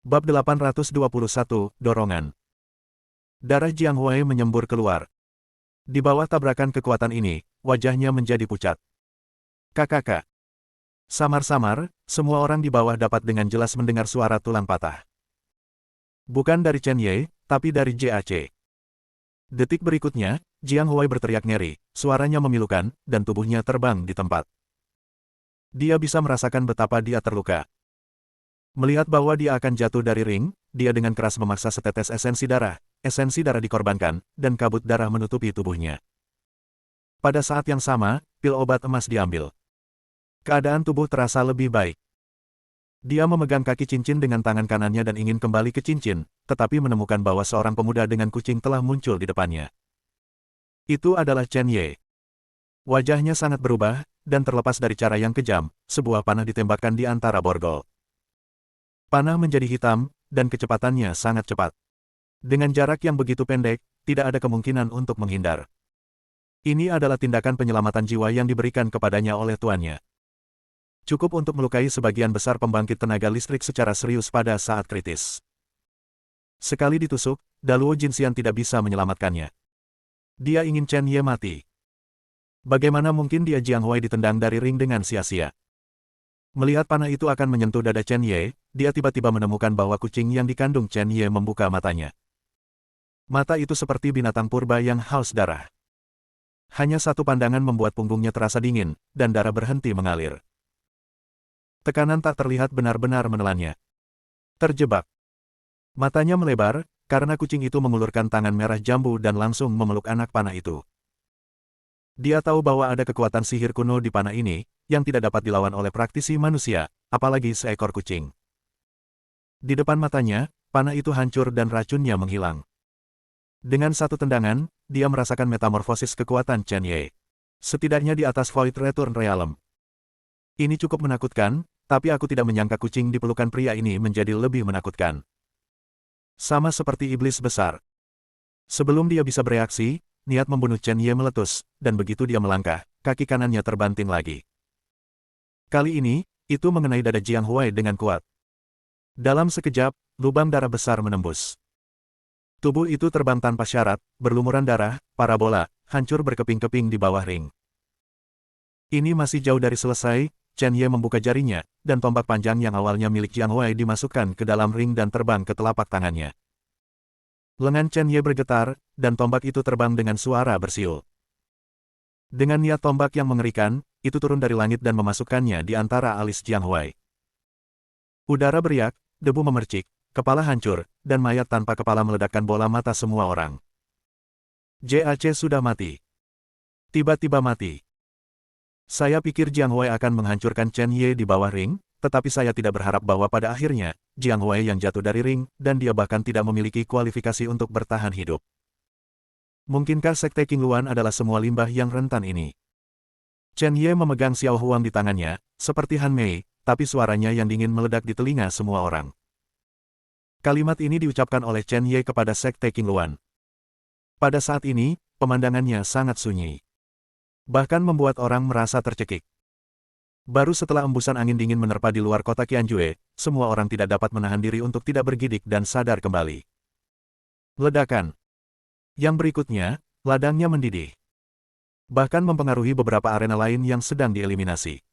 Bab 821, Dorongan. Darah Jiang Huai menyembur keluar. Di bawah tabrakan kekuatan ini, wajahnya menjadi pucat. Kakak. Samar-samar, semua orang di bawah dapat dengan jelas mendengar suara tulang patah. Bukan dari Chen Ye, tapi dari JAC. Detik berikutnya, Jiang Huai berteriak ngeri, suaranya memilukan, dan tubuhnya terbang di tempat. Dia bisa merasakan betapa dia terluka. Melihat bahwa dia akan jatuh dari ring, dia dengan keras memaksa setetes esensi darah dikorbankan, dan kabut darah menutupi tubuhnya. Pada saat yang sama, pil obat emas diambil. Keadaan tubuh terasa lebih baik. Dia memegang kaki cincin dengan tangan kanannya dan ingin kembali ke cincin, tetapi menemukan bahwa seorang pemuda dengan kucing telah muncul di depannya. Itu adalah Chen Ye. Wajahnya sangat berubah, dan terlepas dari cara yang kejam, sebuah panah ditembakkan di antara borgol. Panah menjadi hitam, dan kecepatannya sangat cepat. Dengan jarak yang begitu pendek, tidak ada kemungkinan untuk menghindar. Ini adalah tindakan penyelamatan jiwa yang diberikan kepadanya oleh tuannya. Cukup untuk melukai sebagian besar pembangkit tenaga listrik secara serius pada saat kritis. Sekali ditusuk, Daluo Jinxian tidak bisa menyelamatkannya. Dia ingin Chen Ye mati. Bagaimana mungkin dia Jiang Huai ditendang dari ring dengan sia-sia? Melihat panah itu akan menyentuh dada Chen Ye, dia tiba-tiba menemukan bahwa kucing yang dikandung Chen Ye membuka matanya. Mata itu seperti binatang purba yang haus darah. Hanya satu pandangan membuat punggungnya terasa dingin, dan darah berhenti mengalir. Tekanan tak terlihat benar-benar menelannya. Terjebak. Matanya melebar, karena kucing itu mengulurkan tangan merah jambu dan langsung memeluk anak panah itu. Dia tahu bahwa ada kekuatan sihir kuno di panah ini, yang tidak dapat dilawan oleh praktisi manusia, apalagi seekor kucing. Di depan matanya, panah itu hancur dan racunnya menghilang. Dengan satu tendangan, dia merasakan metamorfosis kekuatan Chen Ye. Setidaknya di atas Void Return Realm. Ini cukup menakutkan, tapi aku tidak menyangka kucing di pelukan pria ini menjadi lebih menakutkan. Sama seperti iblis besar. Sebelum dia bisa bereaksi, niat membunuh Chen Ye meletus, dan begitu dia melangkah, kaki kanannya terbanting lagi. Kali ini, itu mengenai dada Jiang Huai dengan kuat. Dalam sekejap, lubang darah besar menembus. Tubuh itu terbang tanpa syarat, berlumuran darah, parabola, hancur berkeping-keping di bawah ring. Ini masih jauh dari selesai, Chen Ye membuka jarinya, dan tombak panjang yang awalnya milik Jiang Huai dimasukkan ke dalam ring dan terbang ke telapak tangannya. Lengan Chen Ye bergetar, dan tombak itu terbang dengan suara bersiul. Dengan niat tombak yang mengerikan, itu turun dari langit dan memasukkannya di antara alis Jiang Huai. Udara beriak, debu memercik, kepala hancur, dan mayat tanpa kepala meledakkan bola mata semua orang. JAC sudah mati. Tiba-tiba mati. Saya pikir Jiang Huai akan menghancurkan Chen Ye di bawah ring, tetapi saya tidak berharap bahwa pada akhirnya, Jiang Huai yang jatuh dari ring, dan dia bahkan tidak memiliki kualifikasi untuk bertahan hidup. Mungkinkah Sekte King Luan adalah semua limbah yang rentan ini? Chen Ye memegang Xiao Huang di tangannya, seperti Han Mei, tapi suaranya yang dingin meledak di telinga semua orang. Kalimat ini diucapkan oleh Chen Ye kepada Sekte King Luan. Pada saat ini, pemandangannya sangat sunyi. Bahkan membuat orang merasa tercekik. Baru setelah embusan angin dingin menerpa di luar kota Qianjue, semua orang tidak dapat menahan diri untuk tidak bergidik dan sadar kembali. Ledakan. Yang berikutnya, ladangnya mendidih. Bahkan mempengaruhi beberapa arena lain yang sedang dieliminasi.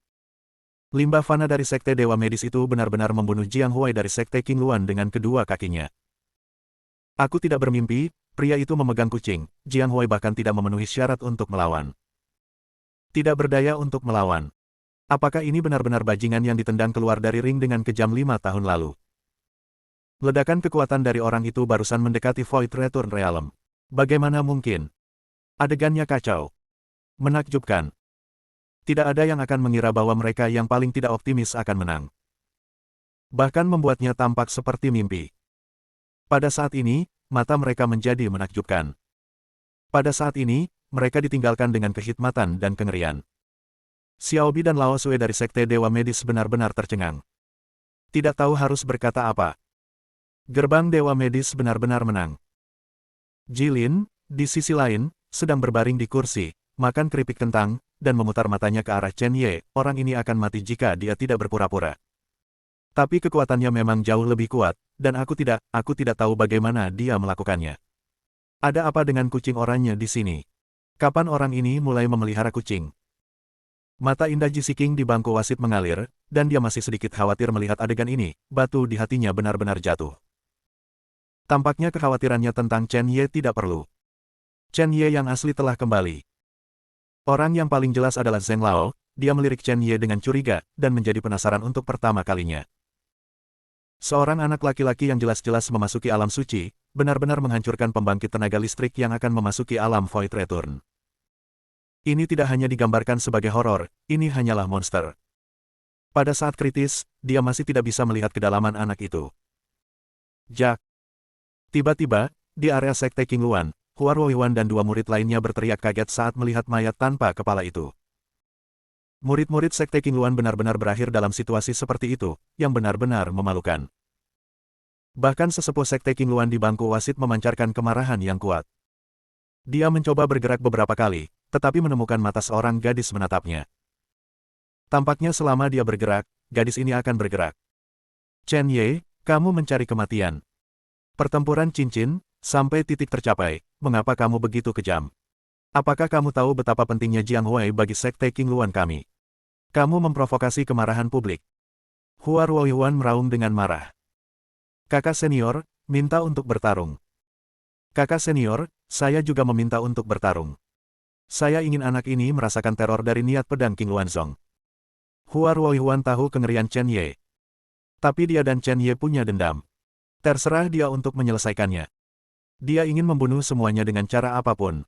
Limbah fana dari Sekte Dewa Medis itu benar-benar membunuh Jiang Huai dari Sekte King Luan dengan kedua kakinya. Aku tidak bermimpi, pria itu memegang kucing, Jiang Huai bahkan tidak memenuhi syarat untuk melawan. Tidak berdaya untuk melawan. Apakah ini benar-benar bajingan yang ditendang keluar dari ring dengan kejam 5 tahun lalu? Ledakan kekuatan dari orang itu barusan mendekati Void Return Realm. Bagaimana mungkin? Adegannya kacau. Menakjubkan. Tidak ada yang akan mengira bahwa mereka yang paling tidak optimis akan menang. Bahkan membuatnya tampak seperti mimpi. Pada saat ini, mata mereka menjadi menakjubkan. Pada saat ini, mereka ditinggalkan dengan kehikmatan dan kengerian. Xiaobi dan Lao Sui dari Sekte Dewa Medis benar-benar tercengang. Tidak tahu harus berkata apa. Gerbang Dewa Medis benar-benar menang. Jilin, di sisi lain, sedang berbaring di kursi, makan keripik kentang, dan memutar matanya ke arah Chen Ye. Orang ini akan mati jika dia tidak berpura-pura. Tapi kekuatannya memang jauh lebih kuat, dan aku tidak tahu bagaimana dia melakukannya. Ada apa dengan kucing oranye di sini? Kapan orang ini mulai memelihara kucing? Mata indah Ji Siking di bangku wasit mengalir, dan dia masih sedikit khawatir melihat adegan ini. Batu di hatinya benar-benar jatuh. Tampaknya kekhawatirannya tentang Chen Ye tidak perlu. Chen Ye yang asli telah kembali. Orang yang paling jelas adalah Zheng Lao. Dia melirik Chen Ye dengan curiga, dan menjadi penasaran untuk pertama kalinya. Seorang anak laki-laki yang jelas-jelas memasuki alam suci, benar-benar menghancurkan pembangkit tenaga listrik yang akan memasuki alam Void Return. Ini tidak hanya digambarkan sebagai horor, ini hanyalah monster. Pada saat kritis, dia masih tidak bisa melihat kedalaman anak itu. Jak. Tiba-tiba, di area Sekte King Luan, Hua Ruoyuan dan dua murid lainnya berteriak kaget saat melihat mayat tanpa kepala itu. Murid-murid Sekte King Luan benar-benar berakhir dalam situasi seperti itu, yang benar-benar memalukan. Bahkan sesepuh Sekte King Luan di bangku wasit memancarkan kemarahan yang kuat. Dia mencoba bergerak beberapa kali, tetapi menemukan mata seorang gadis menatapnya. Tampaknya selama dia bergerak, gadis ini akan bergerak. Chen Ye, kamu mencari kematian. Pertempuran cincin, sampai titik tercapai, mengapa kamu begitu kejam? Apakah kamu tahu betapa pentingnya Jiang Huai bagi Sekte King Luan kami? Kamu memprovokasi kemarahan publik. Hua Ruoyuan meraung dengan marah. Kakak senior, minta untuk bertarung. Kakak senior, saya juga meminta untuk bertarung. Saya ingin anak ini merasakan teror dari niat pedang King Luanzong. Hua Ruoyuan tahu kengerian Chen Ye. Tapi dia dan Chen Ye punya dendam. Terserah dia untuk menyelesaikannya. Dia ingin membunuh semuanya dengan cara apapun.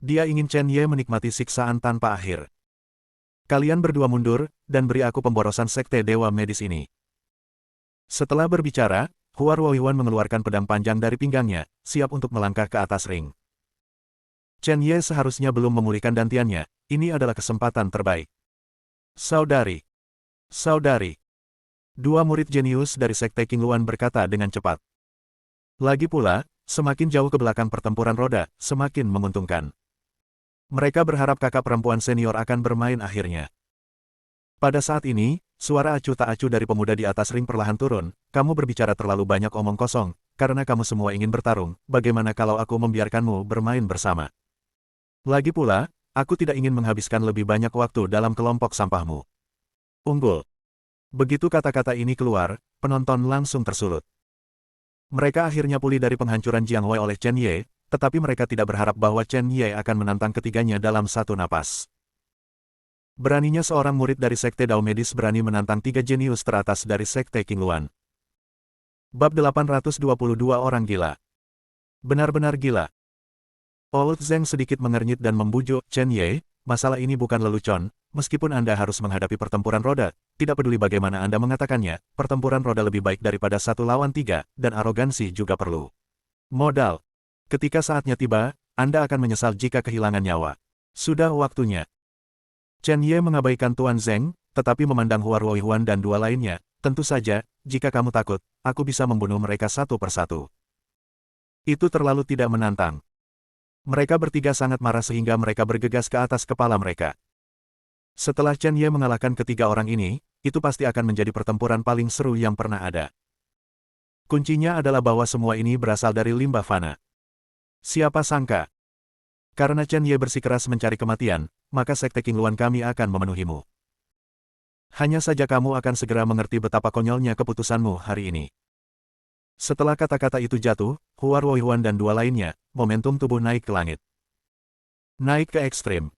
Dia ingin Chen Ye menikmati siksaan tanpa akhir. Kalian berdua mundur, dan beri aku pemborosan sekte dewa medis ini. Setelah berbicara, Hua Ruoyuan mengeluarkan pedang panjang dari pinggangnya, siap untuk melangkah ke atas ring. Chen Ye seharusnya belum memulihkan dantiannya, ini adalah kesempatan terbaik. Saudari. Saudari. Dua murid jenius dari Sekte King Luan berkata dengan cepat. Lagi pula, semakin jauh ke belakang pertempuran roda, semakin menguntungkan. Mereka berharap kakak perempuan senior akan bermain akhirnya. Pada saat ini, suara acuh tak acuh dari pemuda di atas ring perlahan turun. Kamu berbicara terlalu banyak omong kosong, karena kamu semua ingin bertarung. Bagaimana kalau aku membiarkanmu bermain bersama? Lagi pula, aku tidak ingin menghabiskan lebih banyak waktu dalam kelompok sampahmu. Unggul. Begitu kata-kata ini keluar, penonton langsung tersulut. Mereka akhirnya pulih dari penghancuran Jiang Huai oleh Chen Ye, tetapi mereka tidak berharap bahwa Chen Ye akan menantang ketiganya dalam satu napas. Beraninya seorang murid dari Sekte Dao Medis berani menantang tiga jenius teratas dari Sekte King Luan. Bab 822 Orang Gila. Benar-benar gila. Old Zheng sedikit mengernyit dan membujuk Chen Ye, masalah ini bukan lelucon, meskipun Anda harus menghadapi pertempuran roda, tidak peduli bagaimana Anda mengatakannya, pertempuran roda lebih baik daripada 1 lawan 3, dan arogansi juga perlu. Modal. Ketika saatnya tiba, Anda akan menyesal jika kehilangan nyawa. Sudah waktunya. Chen Ye mengabaikan Tuan Zheng, tetapi memandang Hua Ruoyuan dan dua lainnya, tentu saja, jika kamu takut, aku bisa membunuh mereka satu persatu. Itu terlalu tidak menantang. Mereka bertiga sangat marah sehingga mereka bergegas ke atas kepala mereka. Setelah Chen Ye mengalahkan ketiga orang ini, itu pasti akan menjadi pertempuran paling seru yang pernah ada. Kuncinya adalah bahwa semua ini berasal dari limbah fana. Siapa sangka? Karena Chen Ye bersikeras mencari kematian, maka Sekte King Luan kami akan memenuhimu. Hanya saja kamu akan segera mengerti betapa konyolnya keputusanmu hari ini. Setelah kata-kata itu jatuh, Hua Ruoyuan dan dua lainnya, momentum tubuh naik ke langit. Naik ke ekstrim.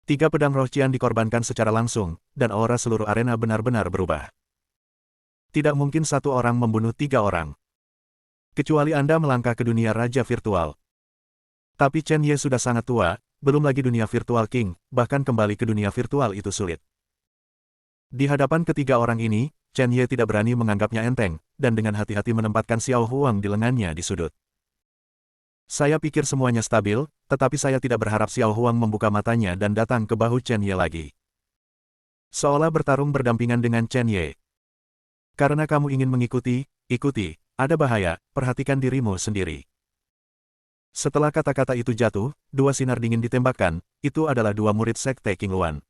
3 pedang roh Qian dikorbankan secara langsung, dan aura seluruh arena benar-benar berubah. Tidak mungkin satu orang membunuh 3 orang. Kecuali Anda melangkah ke dunia Raja Virtual. Tapi Chen Ye sudah sangat tua, belum lagi dunia Virtual King, bahkan kembali ke dunia virtual itu sulit. Di hadapan ketiga orang ini, Chen Ye tidak berani menganggapnya enteng, dan dengan hati-hati menempatkan Xiao Huang di lengannya di sudut. Saya pikir semuanya stabil, tetapi saya tidak berharap Xiao Huang membuka matanya dan datang ke bahu Chen Ye lagi. Seolah bertarung berdampingan dengan Chen Ye. Karena kamu ingin mengikuti, ikuti, ada bahaya, perhatikan dirimu sendiri. Setelah kata-kata itu jatuh, 2 sinar dingin ditembakkan, itu adalah 2 murid Sekte King Luan.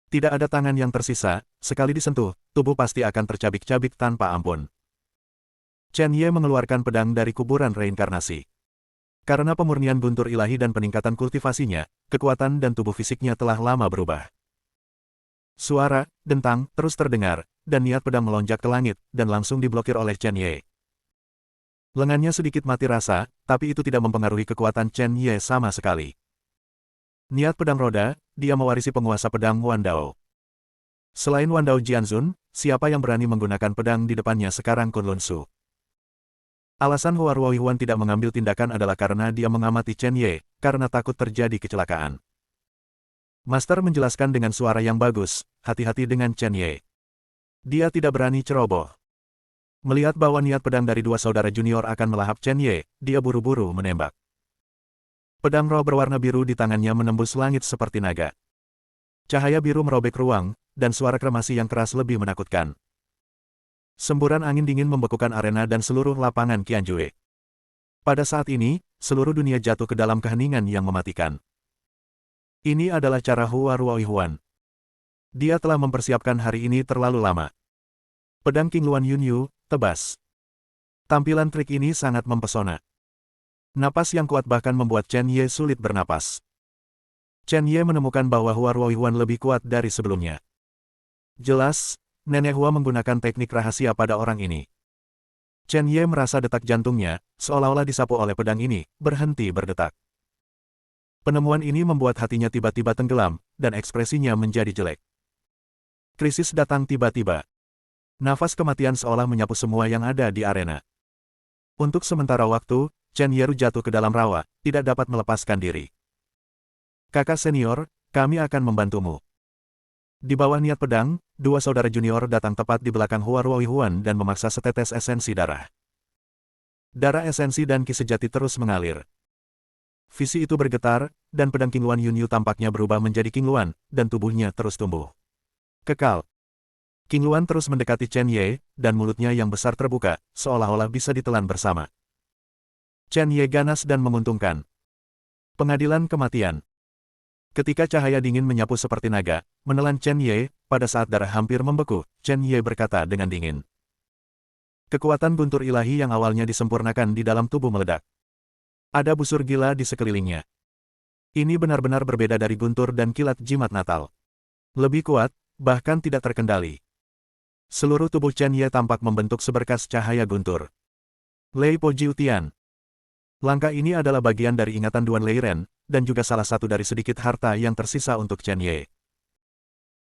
Tidak ada tangan yang tersisa, sekali disentuh, tubuh pasti akan tercabik-cabik tanpa ampun. Chen Ye mengeluarkan pedang dari kuburan reinkarnasi. Karena pemurnian guntur ilahi dan peningkatan kultivasinya, kekuatan dan tubuh fisiknya telah lama berubah. Suara, dentang, terus terdengar, dan niat pedang melonjak ke langit, dan langsung diblokir oleh Chen Ye. Lengannya sedikit mati rasa, tapi itu tidak mempengaruhi kekuatan Chen Ye sama sekali. Niat pedang roda, dia mewarisi penguasa pedang Wan Dao. Selain Wan Dao Jianzun, siapa yang berani menggunakan pedang di depannya sekarang Kunlun Su? Alasan Hua Ruohuan tidak mengambil tindakan adalah karena dia mengamati Chen Ye, karena takut terjadi kecelakaan. Master menjelaskan dengan suara yang bagus, hati-hati dengan Chen Ye. Dia tidak berani ceroboh. Melihat bahwa niat pedang dari dua saudara junior akan melahap Chen Ye, dia buru-buru menembak. Pedang roh berwarna biru di tangannya menembus langit seperti naga. Cahaya biru merobek ruang, dan suara kremasi yang keras lebih menakutkan. Semburan angin dingin membekukan arena dan seluruh lapangan Qianjue. Pada saat ini, seluruh dunia jatuh ke dalam keheningan yang mematikan. Ini adalah cara Hua Ruohuan. Dia telah mempersiapkan hari ini terlalu lama. Pedang King Luan Yunyu, tebas. Tampilan trik ini sangat mempesona. Napas yang kuat bahkan membuat Chen Ye sulit bernapas. Chen Ye menemukan bahwa Hua Ruohuan lebih kuat dari sebelumnya. Jelas, Nenek Hua menggunakan teknik rahasia pada orang ini. Chen Ye merasa detak jantungnya, seolah-olah disapu oleh pedang ini, berhenti berdetak. Penemuan ini membuat hatinya tiba-tiba tenggelam, dan ekspresinya menjadi jelek. Krisis datang tiba-tiba. Nafas kematian seolah menyapu semua yang ada di arena. Untuk sementara waktu, Chen Ye jatuh ke dalam rawa, tidak dapat melepaskan diri. Kakak senior, kami akan membantumu. Di bawah niat pedang, dua saudara junior datang tepat di belakang Hua Ruohuan dan memaksa setetes esensi darah. Darah esensi dan ki sejati terus mengalir. Visi itu bergetar, dan pedang King Luan Yunyu tampaknya berubah menjadi King Luan, dan tubuhnya terus tumbuh. Kekal. King Luan terus mendekati Chen Ye, dan mulutnya yang besar terbuka, seolah-olah bisa ditelan bersama. Chen Ye ganas dan menguntungkan. Pengadilan kematian. Ketika cahaya dingin menyapu seperti naga, menelan Chen Ye, pada saat darah hampir membeku, Chen Ye berkata dengan dingin. Kekuatan guntur ilahi yang awalnya disempurnakan di dalam tubuh meledak. Ada busur gila di sekelilingnya. Ini benar-benar berbeda dari guntur dan kilat jimat Natal. Lebih kuat, bahkan tidak terkendali. Seluruh tubuh Chen Ye tampak membentuk seberkas cahaya guntur. Lei Po Jiutian. Langkah ini adalah bagian dari ingatan Duan Leiren, dan juga salah satu dari sedikit harta yang tersisa untuk Chen Ye.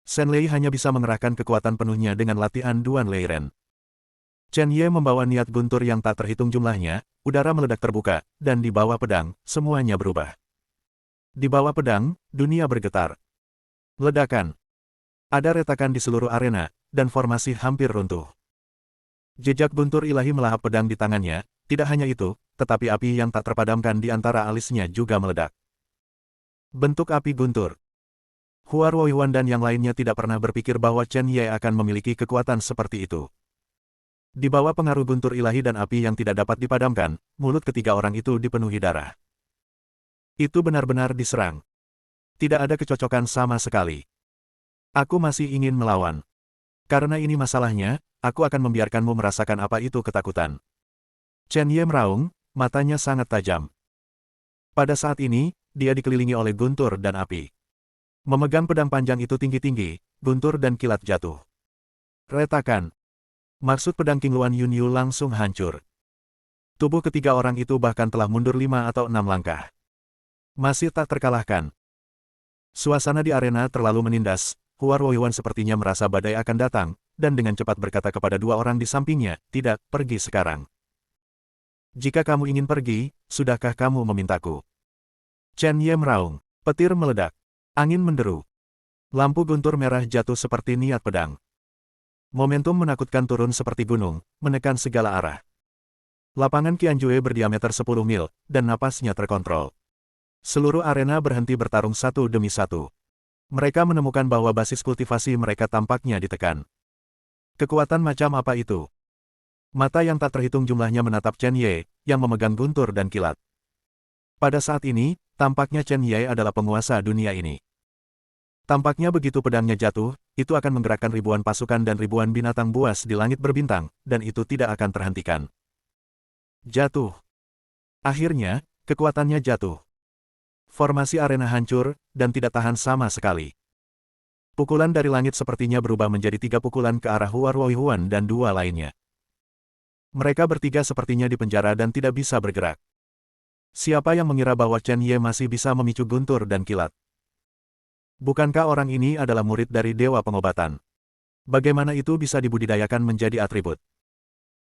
Shen Lei hanya bisa mengerahkan kekuatan penuhnya dengan latihan Duan Leiren. Chen Ye membawa niat guntur yang tak terhitung jumlahnya, udara meledak terbuka, dan di bawah pedang, semuanya berubah. Di bawah pedang, dunia bergetar. Ledakan. Ada retakan di seluruh arena, dan formasi hampir runtuh. Jejak guntur ilahi melahap pedang di tangannya, tidak hanya itu, tetapi api yang tak terpadamkan di antara alisnya juga meledak. Bentuk api guntur. Hua Ruohuan dan yang lainnya tidak pernah berpikir bahwa Chen Ye akan memiliki kekuatan seperti itu. Di bawah pengaruh guntur ilahi dan api yang tidak dapat dipadamkan, mulut ketiga orang itu dipenuhi darah. Itu benar-benar diserang. Tidak ada kecocokan sama sekali. Aku masih ingin melawan. Karena ini masalahnya, aku akan membiarkanmu merasakan apa itu ketakutan. Chen Ye meraung, matanya sangat tajam. Pada saat ini, dia dikelilingi oleh guntur dan api. Memegang pedang panjang itu tinggi-tinggi, guntur dan kilat jatuh. Retakan. Maksud pedang King Luan Yunyu langsung hancur. Tubuh ketiga orang itu bahkan telah mundur 5 atau 6 langkah. Masih tak terkalahkan. Suasana di arena terlalu menindas, Hua Ruohuan sepertinya merasa badai akan datang, dan dengan cepat berkata kepada dua orang di sampingnya, tidak, pergi sekarang. Jika kamu ingin pergi, sudahkah kamu memintaku? Chen Ye meraung. Petir meledak. Angin menderu. Lampu guntur merah jatuh seperti niat pedang. Momentum menakutkan turun seperti gunung, menekan segala arah. Lapangan Qianjue berdiameter 10 mil, dan napasnya terkontrol. Seluruh arena berhenti bertarung satu demi satu. Mereka menemukan bahwa basis kultivasi mereka tampaknya ditekan. Kekuatan macam apa itu? Mata yang tak terhitung jumlahnya menatap Chen Ye, yang memegang guntur dan kilat. Pada saat ini, tampaknya Chen Ye adalah penguasa dunia ini. Tampaknya begitu pedangnya jatuh, itu akan menggerakkan ribuan pasukan dan ribuan binatang buas di langit berbintang, dan itu tidak akan terhentikan. Jatuh. Akhirnya, kekuatannya jatuh. Formasi arena hancur, dan tidak tahan sama sekali. Pukulan dari langit sepertinya berubah menjadi 3 pukulan ke arah Hua Ruohuan dan 2 lainnya. Mereka bertiga sepertinya di penjara dan tidak bisa bergerak. Siapa yang mengira bahwa Chen Ye masih bisa memicu guntur dan kilat? Bukankah orang ini adalah murid dari Dewa Pengobatan? Bagaimana itu bisa dibudidayakan menjadi atribut?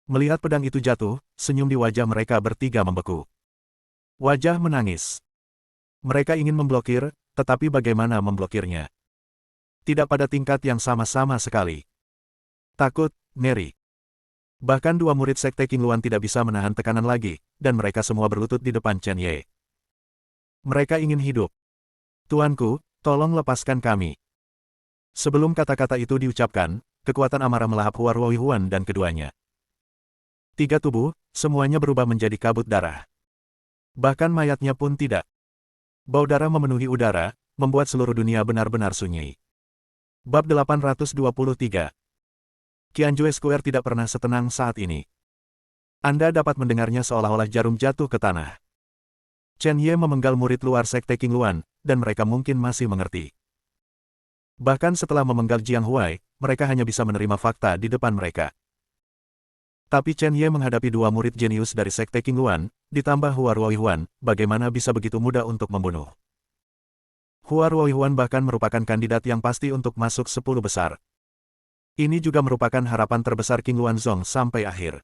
Melihat pedang itu jatuh, senyum di wajah mereka bertiga membeku. Wajah menangis. Mereka ingin memblokir, tetapi bagaimana memblokirnya? Tidak pada tingkat yang sama-sama sekali. Takut, ngeri. Bahkan 2 murid Sekte Qingluan tidak bisa menahan tekanan lagi, dan mereka semua berlutut di depan Chen Ye. Mereka ingin hidup. Tuanku, tolong lepaskan kami. Sebelum kata-kata itu diucapkan, kekuatan amarah melahap Hua Ruohuan dan keduanya. 3 tubuh, semuanya berubah menjadi kabut darah. Bahkan mayatnya pun tidak. Bau darah memenuhi udara, membuat seluruh dunia benar-benar sunyi. Bab 823. Qianjue Square tidak pernah setenang saat ini. Anda dapat mendengarnya seolah-olah jarum jatuh ke tanah. Chen Ye memenggal murid luar Sekte Qingluan, dan mereka mungkin masih mengerti. Bahkan setelah memenggal Jiang Huai, mereka hanya bisa menerima fakta di depan mereka. Tapi Chen Ye menghadapi 2 murid jenius dari Sekte Qingluan, ditambah Hua Ruohuan, bagaimana bisa begitu mudah untuk membunuh? Hua Ruohuan bahkan merupakan kandidat yang pasti untuk masuk 10 besar. Ini juga merupakan harapan terbesar Qingluan Zong sampai akhir.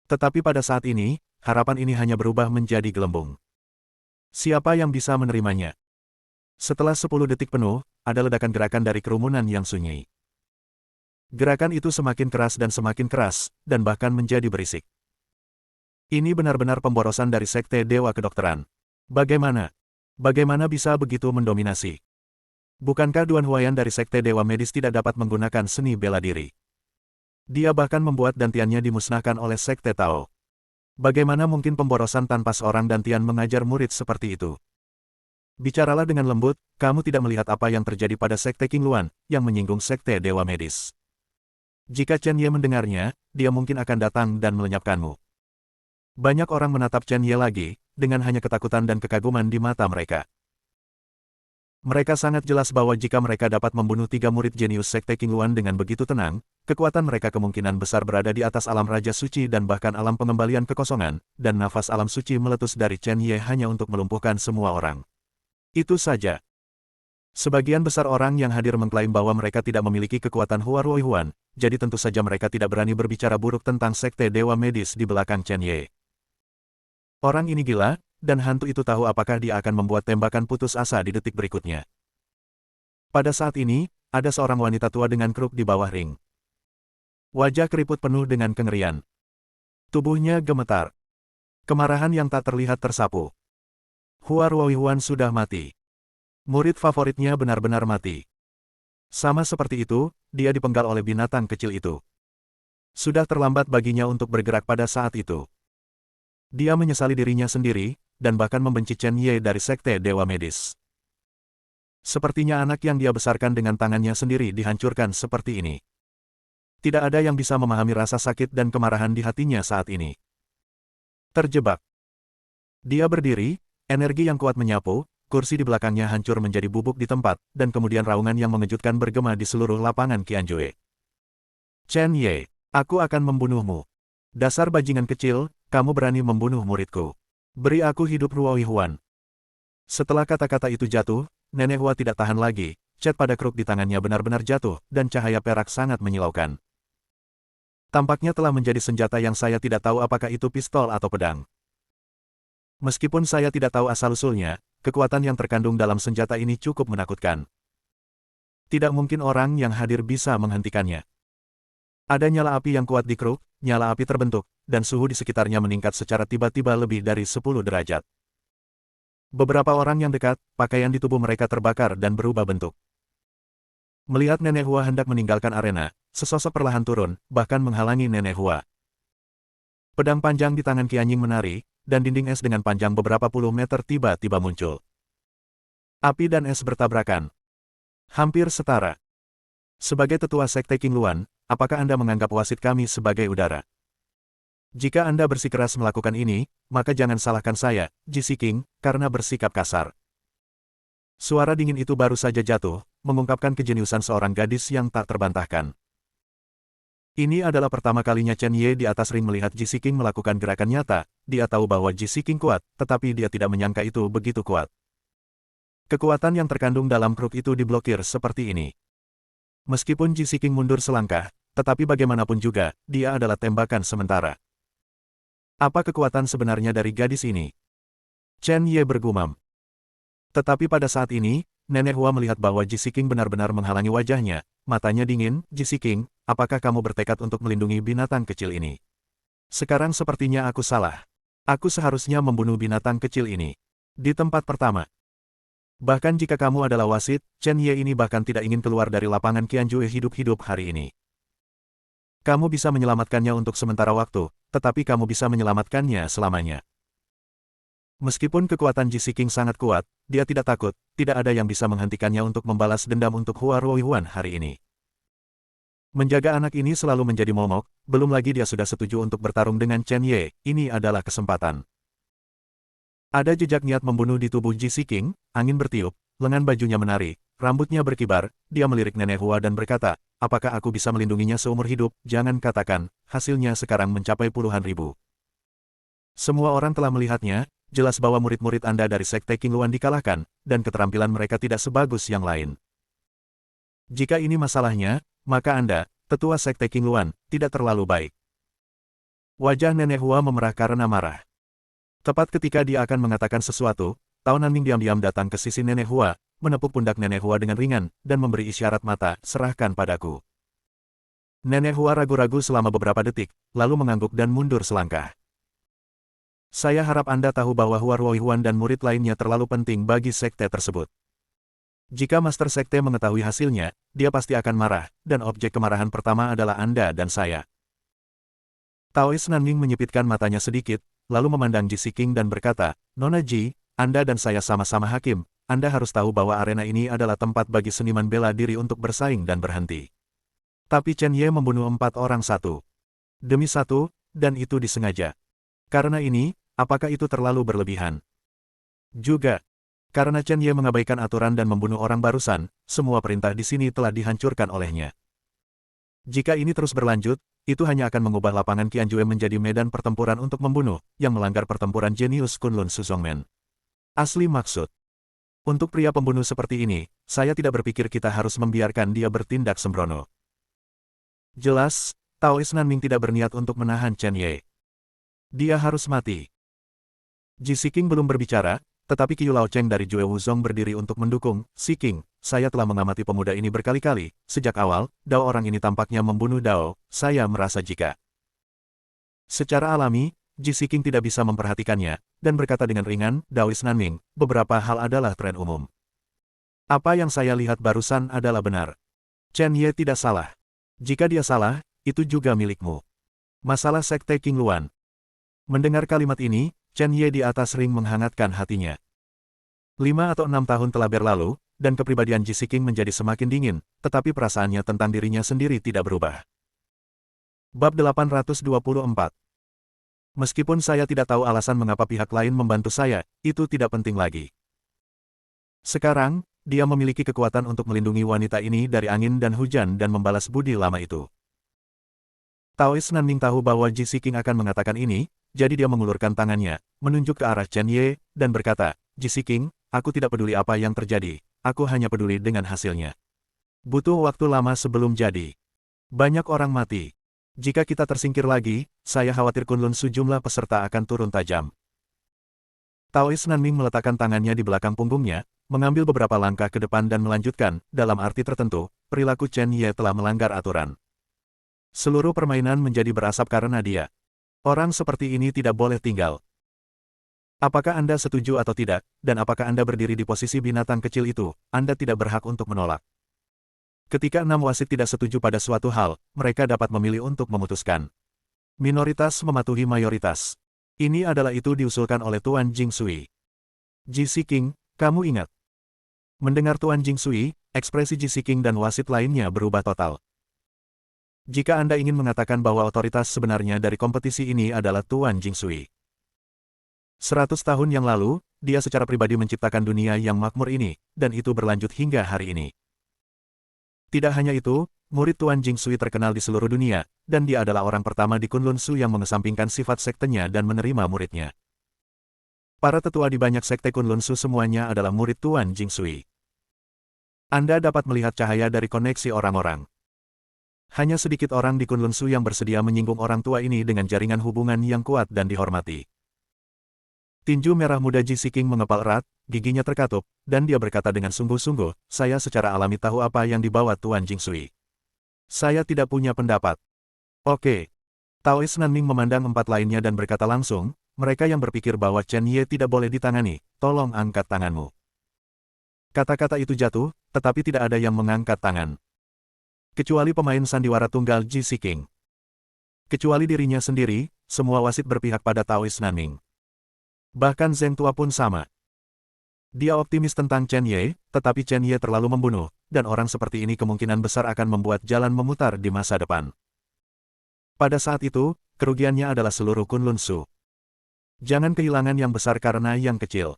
Tetapi pada saat ini, harapan ini hanya berubah menjadi gelembung. Siapa yang bisa menerimanya? Setelah 10 detik penuh, ada ledakan gerakan dari kerumunan yang sunyi. Gerakan itu semakin keras dan bahkan menjadi berisik. Ini benar-benar pemborosan dari Sekte Dewa Kedokteran. Bagaimana? Bagaimana bisa begitu mendominasi? Bukankah Duan Huayan dari Sekte Dewa Medis tidak dapat menggunakan seni bela diri? Dia bahkan membuat dantiannya dimusnahkan oleh Sekte Tao. Bagaimana mungkin pemborosan tanpa seorang dantian mengajar murid seperti itu? Bicaralah dengan lembut, kamu tidak melihat apa yang terjadi pada Sekte Qingluan, yang menyinggung Sekte Dewa Medis. Jika Chen Ye mendengarnya, dia mungkin akan datang dan melenyapkanmu. Banyak orang menatap Chen Ye lagi, dengan hanya ketakutan dan kekaguman di mata mereka. Mereka sangat jelas bahwa jika mereka dapat membunuh 3 murid jenius Sekte Qingluan dengan begitu tenang, kekuatan mereka kemungkinan besar berada di atas alam Raja Suci dan bahkan alam pengembalian kekosongan, dan nafas alam suci meletus dari Chen Ye hanya untuk melumpuhkan semua orang. Itu saja. Sebagian besar orang yang hadir mengklaim bahwa mereka tidak memiliki kekuatan Hua Ruohuan, jadi tentu saja mereka tidak berani berbicara buruk tentang Sekte Dewa Medis di belakang Chen Ye. Orang ini gila, dan hantu itu tahu apakah dia akan membuat tembakan putus asa di detik berikutnya. Pada saat ini, ada seorang wanita tua dengan keruk di bawah ring. Wajah keriput penuh dengan kengerian. Tubuhnya gemetar. Kemarahan yang tak terlihat tersapu. Hua Ruohuan sudah mati. Murid favoritnya benar-benar mati. Sama seperti itu, dia dipenggal oleh binatang kecil itu. Sudah terlambat baginya untuk bergerak pada saat itu. Dia menyesali dirinya sendiri, dan bahkan membenci Chen Ye dari Sekte Dewa Medis. Sepertinya anak yang dia besarkan dengan tangannya sendiri dihancurkan seperti ini. Tidak ada yang bisa memahami rasa sakit dan kemarahan di hatinya saat ini. Terjebak. Dia berdiri, energi yang kuat menyapu, kursi di belakangnya hancur menjadi bubuk di tempat, dan kemudian raungan yang mengejutkan bergema di seluruh lapangan Qianjue. Chen Ye, aku akan membunuhmu. Dasar bajingan kecil, kamu berani membunuh muridku. Beri aku hidup Ruohuan. Setelah kata-kata itu jatuh, Nenek Hua tidak tahan lagi, cat pada kruk di tangannya benar-benar jatuh, dan cahaya perak sangat menyilaukan. Tampaknya telah menjadi senjata yang saya tidak tahu apakah itu pistol atau pedang. Meskipun saya tidak tahu asal-usulnya, kekuatan yang terkandung dalam senjata ini cukup menakutkan. Tidak mungkin orang yang hadir bisa menghentikannya. Ada nyala api yang kuat di kruk, nyala api terbentuk, dan suhu di sekitarnya meningkat secara tiba-tiba lebih dari 10 derajat. Beberapa orang yang dekat, pakaian di tubuh mereka terbakar dan berubah bentuk. Melihat Nenek Hua hendak meninggalkan arena, sesosok perlahan turun, bahkan menghalangi Nenek Hua. Pedang panjang di tangan Qianying menari, dan dinding es dengan panjang beberapa puluh meter tiba-tiba muncul. Api dan es bertabrakan. Hampir setara. Sebagai tetua Sekte King Luan, apakah Anda menganggap wasit kami sebagai udara? Jika Anda bersikeras melakukan ini, maka jangan salahkan saya, GC King, karena bersikap kasar. Suara dingin itu baru saja jatuh, mengungkapkan kejeniusan seorang gadis yang tak terbantahkan. Ini adalah pertama kalinya Chen Ye di atas ring melihat GC King melakukan gerakan nyata. Dia tahu bahwa GC King kuat, tetapi dia tidak menyangka itu begitu kuat. Kekuatan yang terkandung dalam kruk itu diblokir seperti ini. Meskipun GC King mundur selangkah, tetapi bagaimanapun juga, dia adalah tembakan sementara. Apa kekuatan sebenarnya dari gadis ini? Chen Ye bergumam. Tetapi pada saat ini, Nenek Hua melihat bahwa GC King benar-benar menghalangi wajahnya, matanya dingin. GC King, apakah kamu bertekad untuk melindungi binatang kecil ini? Sekarang sepertinya aku salah. Aku seharusnya membunuh binatang kecil ini. Di tempat pertama. Bahkan jika kamu adalah wasit, Chen Ye ini bahkan tidak ingin keluar dari lapangan Qianjue hidup-hidup hari ini. Kamu bisa menyelamatkannya untuk sementara waktu, tetapi kamu bisa menyelamatkannya selamanya. Meskipun kekuatan GC King sangat kuat, dia tidak takut, tidak ada yang bisa menghentikannya untuk membalas dendam untuk Hua Ruoyuan hari ini. Menjaga anak ini selalu menjadi momok, belum lagi dia sudah setuju untuk bertarung dengan Chen Ye, ini adalah kesempatan. Ada jejak niat membunuh di tubuh GC King, angin bertiup, lengan bajunya menari, rambutnya berkibar, dia melirik Nenek Hua dan berkata, apakah aku bisa melindunginya seumur hidup? Jangan katakan, hasilnya sekarang mencapai puluhan ribu. Semua orang telah melihatnya, jelas bahwa murid-murid Anda dari Sekte King Luan dikalahkan, dan keterampilan mereka tidak sebagus yang lain. Jika ini masalahnya, maka Anda, tetua Sekte King Luan, tidak terlalu baik. Wajah Nenek Hua memerah karena marah. Tepat ketika dia akan mengatakan sesuatu, Tao Nanming diam-diam datang ke sisi Nenek Hua, menepuk pundak Nenek Hua dengan ringan, dan memberi isyarat mata, serahkan padaku. Nenek Hua ragu-ragu selama beberapa detik, lalu mengangguk dan mundur selangkah. Saya harap Anda tahu bahwa Hua Ruoyuan dan murid lainnya terlalu penting bagi sekte tersebut. Jika Master Sekte mengetahui hasilnya, dia pasti akan marah, dan objek kemarahan pertama adalah Anda dan saya. Taois Nanming menyipitkan matanya sedikit, lalu memandang GC King dan berkata, Nona Ji, Anda dan saya sama-sama hakim, Anda harus tahu bahwa arena ini adalah tempat bagi seniman bela diri untuk bersaing dan berhenti. Tapi Chen Ye membunuh 4 orang satu demi satu, dan itu disengaja. Karena ini, apakah itu terlalu berlebihan? Juga, karena Chen Ye mengabaikan aturan dan membunuh orang barusan, semua perintah di sini telah dihancurkan olehnya. Jika ini terus berlanjut, itu hanya akan mengubah lapangan Qianjue menjadi medan pertempuran untuk membunuh, yang melanggar pertempuran jenius Kunlun Suzongmen. Asli maksud. Untuk pria pembunuh seperti ini, saya tidak berpikir kita harus membiarkan dia bertindak sembrono. Jelas, Taois Nanming tidak berniat untuk menahan Chen Ye. Dia harus mati. Ji Siking belum berbicara, tetapi Qiu Lao Cheng dari Jue Wuzong berdiri untuk mendukung. Siking, saya telah mengamati pemuda ini berkali-kali, sejak awal, Dao orang ini tampaknya membunuh Dao, saya merasa jika. Secara alami, Ji Siking tidak bisa memperhatikannya, dan berkata dengan ringan, Daois Nanming, beberapa hal adalah tren umum. Apa yang saya lihat barusan adalah benar. Chen Ye tidak salah. Jika dia salah, itu juga milikmu. Masalah Sekte King Luan. Mendengar kalimat ini, Chen Ye di atas ring menghangatkan hatinya. 5 atau 6 tahun telah berlalu, dan kepribadian Ji Siking menjadi semakin dingin, tetapi perasaannya tentang dirinya sendiri tidak berubah. Bab 824. Meskipun saya tidak tahu alasan mengapa pihak lain membantu saya, itu tidak penting lagi. Sekarang, dia memiliki kekuatan untuk melindungi wanita ini dari angin dan hujan dan membalas budi lama itu. Taois Nanming tahu bahwa Ji Siking akan mengatakan ini, jadi dia mengulurkan tangannya, menunjuk ke arah Chen Ye, dan berkata, Ji Siking, aku tidak peduli apa yang terjadi, aku hanya peduli dengan hasilnya. Butuh waktu lama sebelum jadi. Banyak orang mati. Jika kita tersingkir lagi, saya khawatir Kunlun sejumlah peserta akan turun tajam. Taois Nanming meletakkan tangannya di belakang punggungnya, mengambil beberapa langkah ke depan dan melanjutkan, dalam arti tertentu, perilaku Chen Ye telah melanggar aturan. Seluruh permainan menjadi berasap karena dia. Orang seperti ini tidak boleh tinggal. Apakah Anda setuju atau tidak, dan apakah Anda berdiri di posisi binatang kecil itu, Anda tidak berhak untuk menolak. Ketika 6 wasit tidak setuju pada suatu hal, mereka dapat memilih untuk memutuskan. Minoritas mematuhi mayoritas. Ini adalah itu diusulkan oleh Tuan Jing Sui. Ji Siking, kamu ingat. Mendengar Tuan Jingsui, ekspresi Ji Siking dan wasit lainnya berubah total. Jika Anda ingin mengatakan bahwa otoritas sebenarnya dari kompetisi ini adalah Tuan Jingsui. 100 tahun yang lalu, dia secara pribadi menciptakan dunia yang makmur ini, dan itu berlanjut hingga hari ini. Tidak hanya itu, murid Tuan Jingsui terkenal di seluruh dunia, dan dia adalah orang pertama di Kunlun Su yang mengesampingkan sifat sektenya dan menerima muridnya. Para tetua di banyak sekte Kunlun Su semuanya adalah murid Tuan Jingsui. Anda dapat melihat cahaya dari koneksi orang-orang. Hanya sedikit orang di Kunlun Su yang bersedia menyinggung orang tua ini dengan jaringan hubungan yang kuat dan dihormati. Tinju merah muda Ji Siking mengepal erat, giginya terkatup, dan dia berkata dengan sungguh-sungguh, saya secara alami tahu apa yang dibawa Tuan Jingsui. Saya tidak punya pendapat. Oke. Taois Nanming memandang empat lainnya dan berkata langsung, mereka yang berpikir bahwa Chen Ye tidak boleh ditangani, tolong angkat tanganmu. Kata-kata itu jatuh, tetapi tidak ada yang mengangkat tangan. Kecuali pemain sandiwara tunggal Ji Siking. Kecuali dirinya sendiri, semua wasit berpihak pada Taois Nanming. Bahkan Zheng Tua pun sama. Dia optimis tentang Chen Ye, tetapi Chen Ye terlalu membunuh, dan orang seperti ini kemungkinan besar akan membuat jalan memutar di masa depan. Pada saat itu, kerugiannya adalah seluruh Kunlun Su. Jangan kehilangan yang besar karena yang kecil.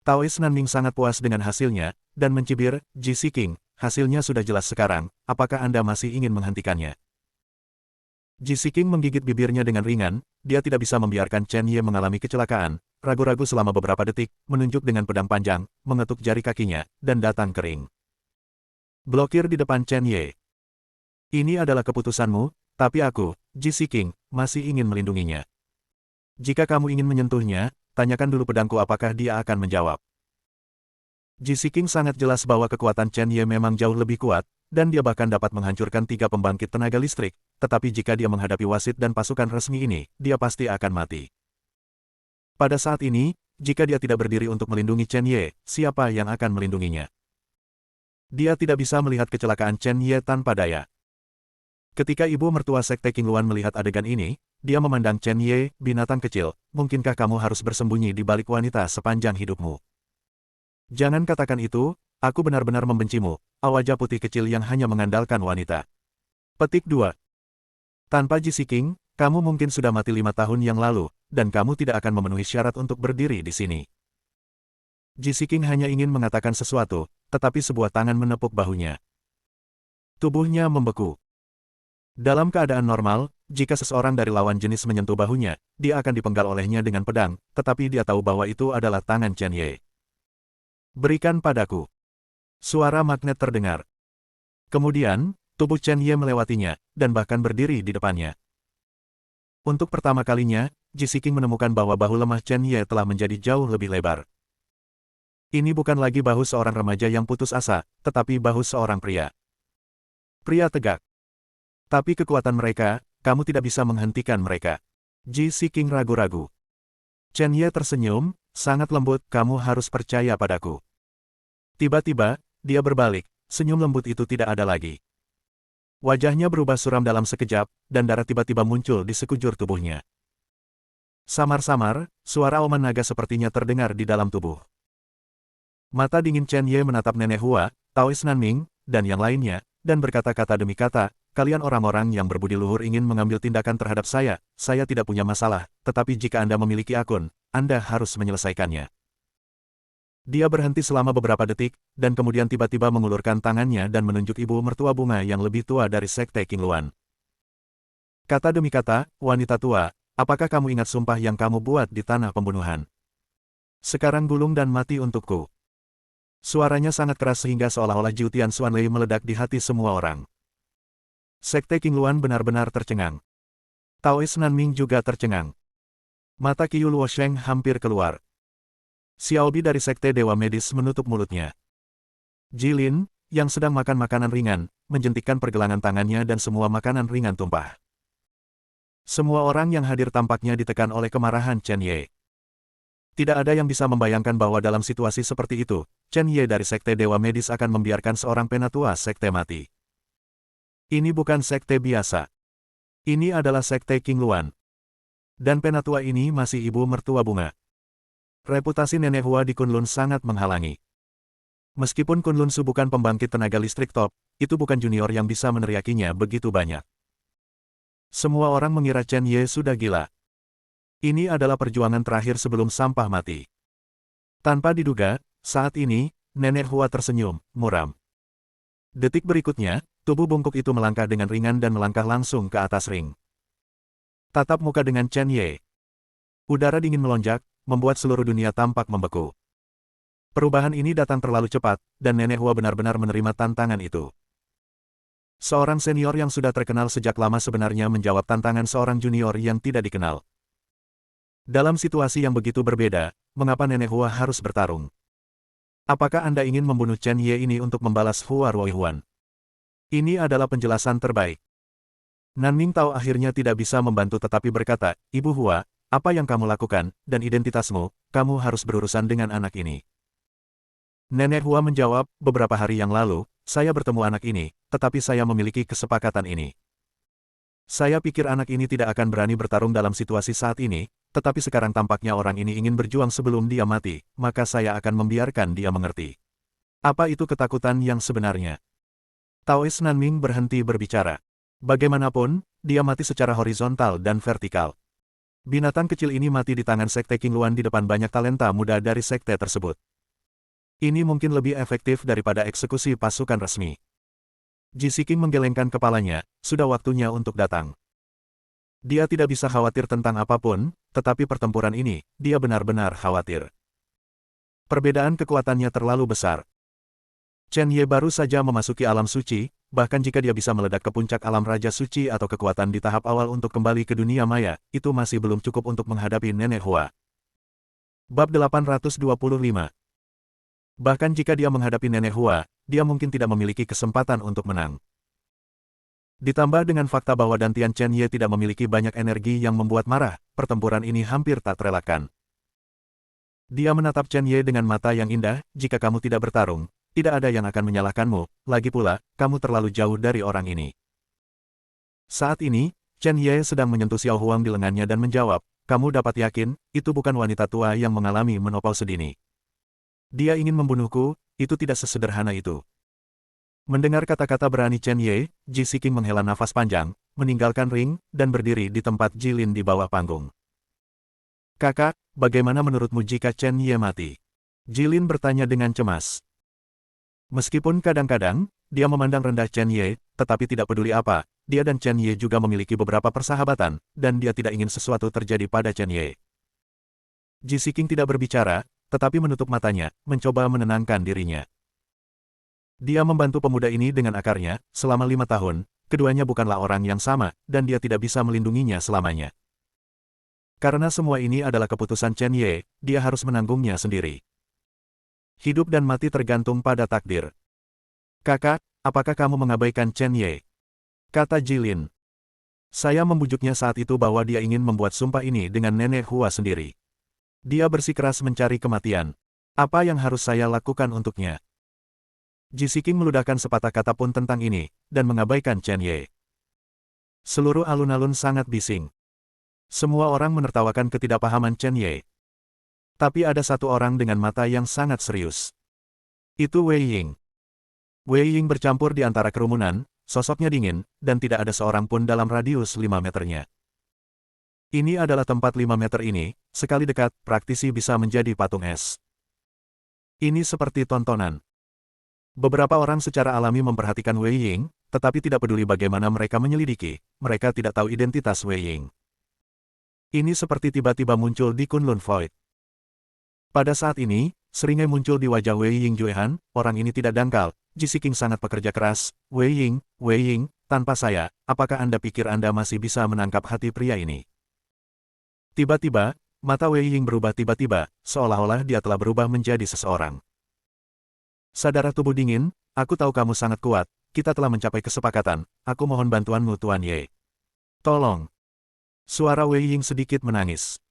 Taois Nanming sangat puas dengan hasilnya, dan mencibir, Ji Siking, hasilnya sudah jelas sekarang, apakah Anda masih ingin menghentikannya? Ji Siking menggigit bibirnya dengan ringan, dia tidak bisa membiarkan Chen Ye mengalami kecelakaan, ragu-ragu selama beberapa detik, menunjuk dengan pedang panjang, mengetuk jari kakinya, dan datang kering. Blokir di depan Chen Ye. Ini adalah keputusanmu, tapi aku, Ji Siking, masih ingin melindunginya. Jika kamu ingin menyentuhnya, tanyakan dulu pedangku apakah dia akan menjawab. Ji Siking sangat jelas bahwa kekuatan Chen Ye memang jauh lebih kuat, dan dia bahkan dapat menghancurkan 3 pembangkit tenaga listrik, tetapi jika dia menghadapi wasit dan pasukan resmi ini, dia pasti akan mati. Pada saat ini, jika dia tidak berdiri untuk melindungi Chen Ye, siapa yang akan melindunginya? Dia tidak bisa melihat kecelakaan Chen Ye tanpa daya. Ketika ibu mertua Sekte Qingluan melihat adegan ini, dia memandang Chen Ye, binatang kecil, mungkinkah kamu harus bersembunyi di balik wanita sepanjang hidupmu? Jangan katakan itu, aku benar-benar membencimu, wajah putih kecil yang hanya mengandalkan wanita. Petik 2. Tanpa Ji Siking, kamu mungkin sudah mati 5 tahun yang lalu, dan kamu tidak akan memenuhi syarat untuk berdiri di sini. Ji Siking hanya ingin mengatakan sesuatu, tetapi sebuah tangan menepuk bahunya. Tubuhnya membeku. Dalam keadaan normal, jika seseorang dari lawan jenis menyentuh bahunya, dia akan dipenggal olehnya dengan pedang, tetapi dia tahu bahwa itu adalah tangan Chen Ye. Berikan padaku. Suara magnet terdengar. Kemudian, tubuh Chen Ye melewatinya, dan bahkan berdiri di depannya. Untuk pertama kalinya, Ji Siking menemukan bahwa bahu lemah Chen Ye telah menjadi jauh lebih lebar. Ini bukan lagi bahu seorang remaja yang putus asa, tetapi bahu seorang pria. Pria tegak. Tapi kekuatan mereka, kamu tidak bisa menghentikan mereka. Ji Siking ragu-ragu. Chen Ye tersenyum, sangat lembut, kamu harus percaya padaku. Tiba-tiba, dia berbalik, senyum lembut itu tidak ada lagi. Wajahnya berubah suram dalam sekejap, dan darah tiba-tiba muncul di sekujur tubuhnya. Samar-samar, suara auman naga sepertinya terdengar di dalam tubuh. Mata dingin Chen Ye menatap Nenek Hua, Taois Nanming, dan yang lainnya, dan berkata-kata demi kata, kalian orang-orang yang berbudi luhur ingin mengambil tindakan terhadap saya tidak punya masalah, tetapi jika Anda memiliki akun, Anda harus menyelesaikannya. Dia berhenti selama beberapa detik, dan kemudian tiba-tiba mengulurkan tangannya dan menunjuk ibu mertua bunga yang lebih tua dari Sekte Qingluan. Kata demi kata, wanita tua, apakah kamu ingat sumpah yang kamu buat di tanah pembunuhan? Sekarang gulung dan mati untukku. Suaranya sangat keras sehingga seolah-olah Jiu Tian Xuanlei meledak di hati semua orang. Sekte Qingluan benar-benar tercengang. Taois Nanming juga tercengang. Mata Qiu Luosheng hampir keluar. Xiaobi dari Sekte Dewa Medis menutup mulutnya. Jilin, yang sedang makan makanan ringan, menjentikkan pergelangan tangannya dan semua makanan ringan tumpah. Semua orang yang hadir tampaknya ditekan oleh kemarahan Chen Ye. Tidak ada yang bisa membayangkan bahwa dalam situasi seperti itu, Chen Ye dari Sekte Dewa Medis akan membiarkan seorang penatua sekte mati. Ini bukan sekte biasa. Ini adalah Sekte Qingluan. Dan penatua ini masih ibu mertua bunga. Reputasi Nenek Hua di Kunlun sangat menghalangi. Meskipun Kunlun Su bukan pembangkit tenaga listrik top, itu bukan junior yang bisa meneriakinya begitu banyak. Semua orang mengira Chen Ye sudah gila. Ini adalah perjuangan terakhir sebelum sampah mati. Tanpa diduga, saat ini, Nenek Hua tersenyum, muram. Detik berikutnya, tubuh bungkuk itu melangkah dengan ringan dan melangkah langsung ke atas ring. Tatap muka dengan Chen Ye. Udara dingin melonjak, membuat seluruh dunia tampak membeku. Perubahan ini datang terlalu cepat, dan Nenek Hua benar-benar menerima tantangan itu. Seorang senior yang sudah terkenal sejak lama sebenarnya menjawab tantangan seorang junior yang tidak dikenal. Dalam situasi yang begitu berbeda, mengapa Nenek Hua harus bertarung? Apakah Anda ingin membunuh Chen Ye ini untuk membalas Hua Ruohuan? Ini adalah penjelasan terbaik. Nanming Tao akhirnya tidak bisa membantu tetapi berkata, Ibu Hua, apa yang kamu lakukan, dan identitasmu, kamu harus berurusan dengan anak ini. Nenek Hua menjawab, beberapa hari yang lalu, saya bertemu anak ini, tetapi saya memiliki kesepakatan ini. Saya pikir anak ini tidak akan berani bertarung dalam situasi saat ini, tetapi sekarang tampaknya orang ini ingin berjuang sebelum dia mati, maka saya akan membiarkan dia mengerti. Apa itu ketakutan yang sebenarnya? Taois Nanming berhenti berbicara. Bagaimanapun, dia mati secara horizontal dan vertikal. Binatang kecil ini mati di tangan Sekte Qingluan di depan banyak talenta muda dari sekte tersebut. Ini mungkin lebih efektif daripada eksekusi pasukan resmi. Ji Siking menggelengkan kepalanya, sudah waktunya untuk datang. Dia tidak bisa khawatir tentang apapun, tetapi pertempuran ini, dia benar-benar khawatir. Perbedaan kekuatannya terlalu besar. Chen Ye baru saja memasuki alam suci, bahkan jika dia bisa meledak ke puncak alam Raja Suci atau kekuatan di tahap awal untuk kembali ke dunia maya, itu masih belum cukup untuk menghadapi Nenek Hua. Bab 825. Bahkan jika dia menghadapi Nenek Hua, dia mungkin tidak memiliki kesempatan untuk menang. Ditambah dengan fakta bahwa Dantian Chen Ye tidak memiliki banyak energi yang membuat marah, pertempuran ini hampir tak terelakkan. Dia menatap Chen Ye dengan mata yang indah, jika kamu tidak bertarung, tidak ada yang akan menyalahkanmu, lagi pula, kamu terlalu jauh dari orang ini. Saat ini, Chen Ye sedang menyentuh Xiao Huang di lengannya dan menjawab, kamu dapat yakin, itu bukan wanita tua yang mengalami menopause sedini. Dia ingin membunuhku, itu tidak sesederhana itu. Mendengar kata-kata berani Chen Ye, Ji Siking menghela nafas panjang, meninggalkan ring, dan berdiri di tempat Jilin di bawah panggung. Kakak, bagaimana menurutmu jika Chen Ye mati? Jilin bertanya dengan cemas. Meskipun kadang-kadang, dia memandang rendah Chen Ye, tetapi tidak peduli apa, dia dan Chen Ye juga memiliki beberapa persahabatan, dan dia tidak ingin sesuatu terjadi pada Chen Ye. Ji Siking tidak berbicara, tetapi menutup matanya, mencoba menenangkan dirinya. Dia membantu pemuda ini dengan akarnya, selama 5 tahun, keduanya bukanlah orang yang sama, dan dia tidak bisa melindunginya selamanya. Karena semua ini adalah keputusan Chen Ye, dia harus menanggungnya sendiri. Hidup dan mati tergantung pada takdir. Kakak, apakah kamu mengabaikan Chen Ye? Kata Jilin. Saya membujuknya saat itu bahwa dia ingin membuat sumpah ini dengan Nenek Hua sendiri. Dia bersikeras mencari kematian. Apa yang harus saya lakukan untuknya? Ji Siking meludahkan sepatah kata pun tentang ini, dan mengabaikan Chen Ye. Seluruh alun-alun sangat bising. Semua orang menertawakan ketidakpahaman Chen Ye. Tapi ada satu orang dengan mata yang sangat serius. Itu Wei Ying. Wei Ying bercampur di antara kerumunan, sosoknya dingin, dan tidak ada seorang pun dalam radius 5 meternya. Ini adalah tempat 5 meter ini, sekali dekat, praktisi bisa menjadi patung es. Ini seperti tontonan. Beberapa orang secara alami memperhatikan Wei Ying, tetapi tidak peduli bagaimana mereka menyelidiki, mereka tidak tahu identitas Wei Ying. Ini seperti tiba-tiba muncul di Kunlun Void. Pada saat ini, seringai muncul di wajah Wei Ying Juehan, orang ini tidak dangkal, Ji Siking sangat pekerja keras, Wei Ying, tanpa saya, apakah Anda pikir Anda masih bisa menangkap hati pria ini? Tiba-tiba, mata Wei Ying berubah tiba-tiba, seolah-olah dia telah berubah menjadi seseorang. Saudara tubuh dingin, aku tahu kamu sangat kuat, kita telah mencapai kesepakatan, aku mohon bantuanmu Tuan Ye. Tolong. Suara Wei Ying sedikit menangis.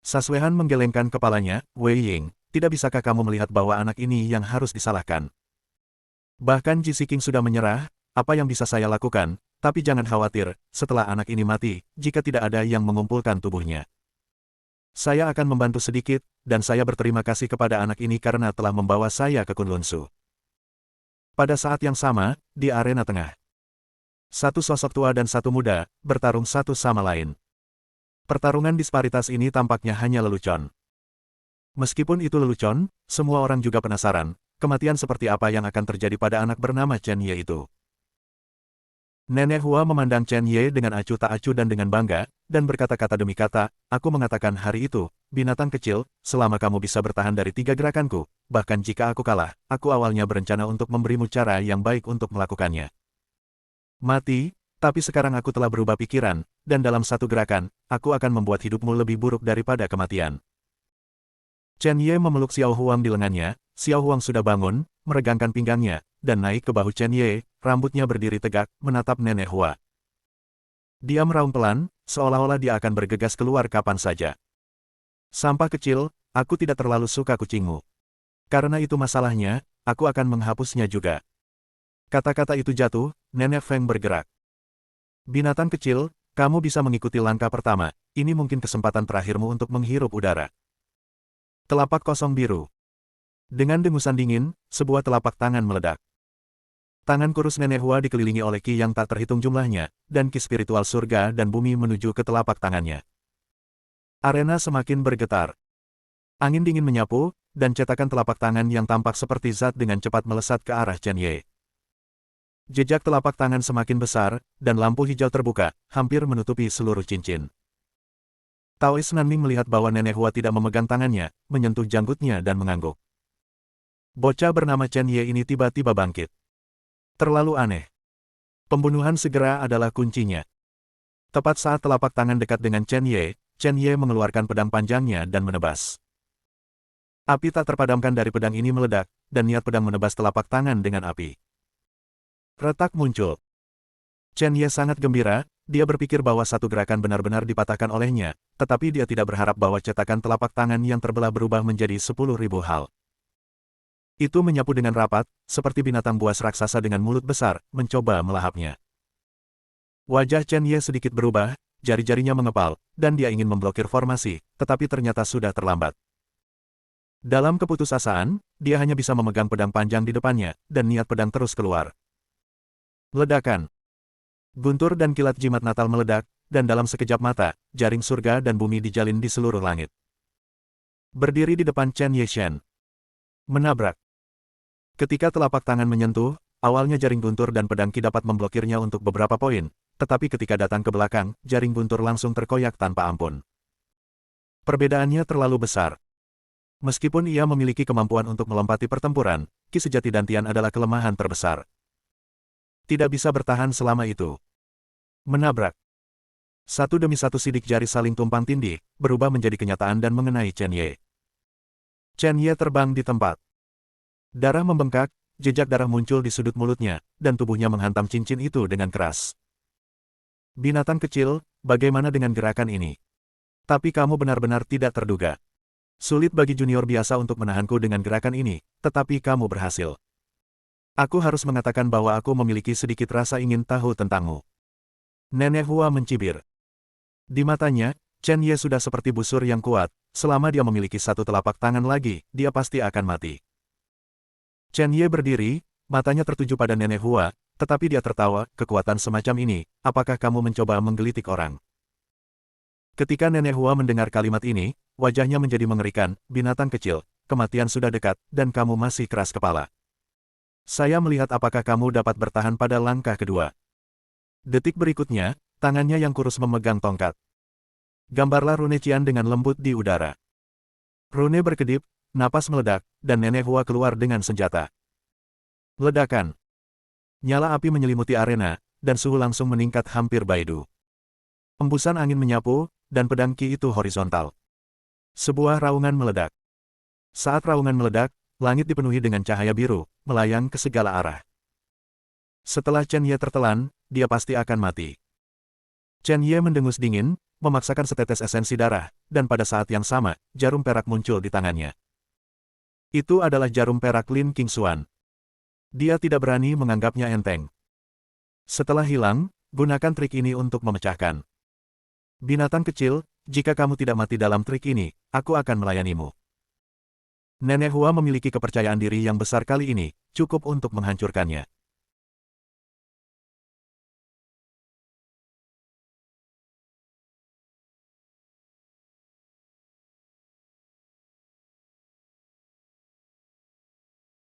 Saswehan menggelengkan kepalanya, Wei Ying, tidak bisakah kamu melihat bahwa anak ini yang harus disalahkan? Bahkan Ji Siking sudah menyerah, apa yang bisa saya lakukan, tapi jangan khawatir, setelah anak ini mati, jika tidak ada yang mengumpulkan tubuhnya. Saya akan membantu sedikit, dan saya berterima kasih kepada anak ini karena telah membawa saya ke Kunlunsu. Pada saat yang sama, di arena tengah, satu sosok tua dan satu muda, bertarung satu sama lain. Pertarungan disparitas ini tampaknya hanya lelucon. Meskipun itu lelucon, semua orang juga penasaran, kematian seperti apa yang akan terjadi pada anak bernama Chen Ye itu. Nenek Hua memandang Chen Ye dengan acuh tak acuh dan dengan bangga, dan berkata-kata demi kata, aku mengatakan hari itu, binatang kecil, selama kamu bisa bertahan dari 3 gerakanku, bahkan jika aku kalah, aku awalnya berencana untuk memberimu cara yang baik untuk melakukannya. Mati, tapi sekarang aku telah berubah pikiran, dan dalam satu gerakan, aku akan membuat hidupmu lebih buruk daripada kematian. Chen Ye memeluk Xiao Huang di lengannya, Xiao Huang sudah bangun, meregangkan pinggangnya, dan naik ke bahu Chen Ye, rambutnya berdiri tegak, menatap Nenek Hua. Dia meraung pelan, seolah-olah dia akan bergegas keluar kapan saja. Sampah kecil, aku tidak terlalu suka kucingmu. Karena itu masalahnya, aku akan menghapusnya juga. Kata-kata itu jatuh, Nenek Feng bergerak. Binatang kecil, kamu bisa mengikuti langkah pertama, ini mungkin kesempatan terakhirmu untuk menghirup udara. Telapak kosong biru. Dengan dengusan dingin, sebuah telapak tangan meledak. Tangan kurus Nenek Hua dikelilingi oleh ki yang tak terhitung jumlahnya, dan ki spiritual surga dan bumi menuju ke telapak tangannya. Arena semakin bergetar. Angin dingin menyapu, dan cetakan telapak tangan yang tampak seperti zat dengan cepat melesat ke arah Chen Ye. Jejak telapak tangan semakin besar, dan lampu hijau terbuka, hampir menutupi seluruh cincin. Taois Nanming melihat bahwa Nenek Hua tidak memegang tangannya, menyentuh janggutnya dan mengangguk. Bocah bernama Chen Ye ini tiba-tiba bangkit. Terlalu aneh. Pembunuhan segera adalah kuncinya. Tepat saat telapak tangan dekat dengan Chen Ye mengeluarkan pedang panjangnya dan menebas. Api tak terpadamkan dari pedang ini meledak, dan niat pedang menebas telapak tangan dengan api. Retak muncul. Chen Ye sangat gembira, dia berpikir bahwa satu gerakan benar-benar dipatahkan olehnya, tetapi dia tidak berharap bahwa cetakan telapak tangan yang terbelah berubah menjadi 10.000 hal. Itu menyapu dengan rapat, seperti binatang buas raksasa dengan mulut besar, mencoba melahapnya. Wajah Chen Ye sedikit berubah, jari-jarinya mengepal, dan dia ingin memblokir formasi, tetapi ternyata sudah terlambat. Dalam keputusasaan, dia hanya bisa memegang pedang panjang di depannya, dan niat pedang terus keluar. Ledakan. Guntur dan kilat jimat Natal meledak, dan dalam sekejap mata, jaring surga dan bumi dijalin di seluruh langit. Berdiri di depan Chen Yeshen. Menabrak. Ketika telapak tangan menyentuh, awalnya jaring guntur dan pedang ki dapat memblokirnya untuk beberapa poin, tetapi ketika datang ke belakang, jaring guntur langsung terkoyak tanpa ampun. Perbedaannya terlalu besar. Meskipun ia memiliki kemampuan untuk melompati pertempuran, ki sejati dantian adalah kelemahan terbesar. Tidak bisa bertahan selama itu. Menabrak. Satu demi satu sidik jari saling tumpang tindih, berubah menjadi kenyataan dan mengenai Chen Ye. Chen Ye terbang di tempat. Darah membengkak, jejak darah muncul di sudut mulutnya, dan tubuhnya menghantam cincin itu dengan keras. Binatang kecil, bagaimana dengan gerakan ini? Tapi kamu benar-benar tidak terduga. Sulit bagi junior biasa untuk menahanku dengan gerakan ini, tetapi kamu berhasil. Aku harus mengatakan bahwa aku memiliki sedikit rasa ingin tahu tentangmu. Nenek Hua mencibir. Di matanya, Chen Ye sudah seperti busur yang kuat, selama dia memiliki satu telapak tangan lagi, dia pasti akan mati. Chen Ye berdiri, matanya tertuju pada Nenek Hua, tetapi dia tertawa, kekuatan semacam ini, apakah kamu mencoba menggelitik orang? Ketika Nenek Hua mendengar kalimat ini, wajahnya menjadi mengerikan, binatang kecil, kematian sudah dekat, dan kamu masih keras kepala. Saya melihat apakah kamu dapat bertahan pada langkah kedua. Detik berikutnya, tangannya yang kurus memegang tongkat. Gambarlah rune Qian dengan lembut di udara. Rune berkedip, napas meledak, dan Nenek Hua keluar dengan senjata. Ledakan. Nyala api menyelimuti arena, dan suhu langsung meningkat hampir baidu. Embusan angin menyapu, dan pedang ki itu horizontal. Sebuah raungan meledak. Saat raungan meledak, langit dipenuhi dengan cahaya biru, melayang ke segala arah. Setelah Chen Ye tertelan, dia pasti akan mati. Chen Ye mendengus dingin, memaksakan setetes esensi darah, dan pada saat yang sama, jarum perak muncul di tangannya. Itu adalah jarum perak Lin Qingxuan. Dia tidak berani menganggapnya enteng. Setelah hilang, gunakan trik ini untuk memecahkan. Binatang kecil, jika kamu tidak mati dalam trik ini, aku akan melayanimu. Nenek Hua memiliki kepercayaan diri yang besar kali ini, cukup untuk menghancurkannya.